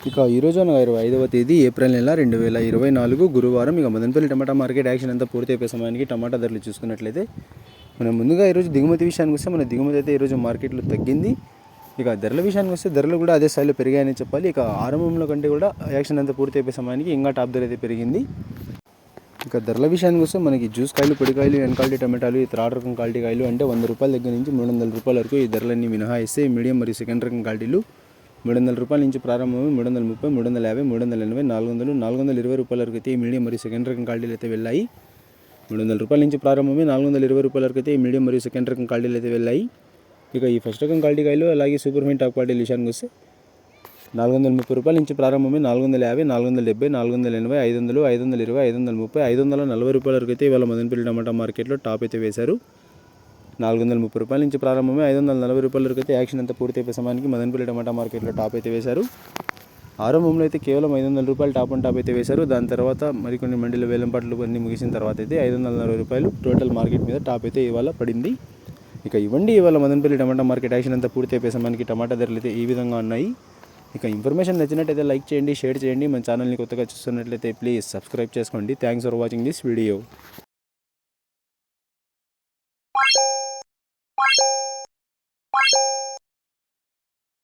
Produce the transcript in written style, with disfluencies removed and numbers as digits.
ఇక ఈరోజు అనగా 25వ తేదీ ఏప్రిల్ నెల 2024 గురువారం. ఇక మదనపల్లి టమాటా మార్కెట్ యాక్షన్ అంతా పూర్తి అయిపోయే సమయానికి టమాటా ధరలు చూసుకున్నట్లయితే మనం ముందుగా ఈరోజు దిగుమతి విషయానికి వస్తే మన దిగుమతి అయితే ఈరోజు మార్కెట్లో తగ్గింది. ఇక ధరల విషయానికి వస్తే ధరలు కూడా అదే స్థాయిలో పెరిగాయని చెప్పాలి. ఇక ఆరంభంలో కంటే కూడా యాక్షన్ అంతా పూర్తి అయిపోయే సమయానికి ఇంకా టాప్ ధర అయితే పెరిగింది. ఇక ధరల విషయానికి వస్తే మనకి జ్యూస్ కాయలు, పొడికాయలు, ఎన్ క్వాలిటీ టమాటాలు, థర్డ్ రకం క్వాలిటీ కాయలు అంటే 100 రూపాయల దగ్గర నుంచి 300 రూపాయల వరకు ఈ ధరలన్నీ మినహాయిస్తే మీడియం మరియు సెకండ్ రకం క్వాలిటీలు 300 రూపాయల నుంచి ప్రారంభమై 330, 350, 380, 400, 420 రూపాయల వరకు అయితే ఈ మీడియం మరియు సెకండ్ రకం క్వాలిటీలు అయితే వెళ్ళాయి. 300 రూపాయల నుంచి ప్రారంభమై 420 రూపాయల వరకు అయితే ఈ మీడియం మరియు సెకండ్ రకం క్వాలిటీలు అయితే వెళ్ళాయి. ఇక ఈ ఫస్ట్ రకం క్వాలిటీ కాయలు అలాగే సూపర్ ఫైన్ టాప్ క్వాలిటీ విషయానికి వస్తే 430 రూపాయల నుంచి ప్రారంభమై 450, 470, 480, 500, 520, 530, 540 రూపాయల వరకు అయితే ఇవాళ మదనపల్లి టమాటా మార్కెట్లో టాప్ అయితే వేశారు. 430 రూపాయల నుంచి ప్రారంభమై 540 రూపాయల వరకు అయితే యాక్షన్ అంతా పూర్తి అయిపోయే సమయానికి మదనపల్లి టమాటా మార్కెట్లో టాప్ అయితే వేశారు. ఆరంభంలో అయితే కేవలం 500 రూపాయలు టాప్ అండ్ టాప్ అయితే వేశారు. దాని తర్వాత మరికొన్ని మండీల వేలంపాట్లు అన్ని ముగిసిన తర్వాత అయితే 540 రూపాయలు టోటల్ మార్కెట్ మీద టాప్ అయితే ఇవాళ పడింది. ఇక ఇవ్వండి ఇవాళ మదనపల్లి టమాటా మార్కెట్ యాక్షన్ అంతా పూర్తి అయిపోయే సమయానికి టమాటా ధరలు అయితే ఈ విధంగా ఉన్నాయి. ఇక ఇన్ఫర్మేషన్ నచ్చినట్టయితే లైక్ చేయండి, షేర్ చేయండి. మన ఛానల్ని కొత్తగా చూస్తున్నట్లయితే ప్లీజ్ సబ్స్క్రైబ్ చేసుకోండి. Thanks for watching this video.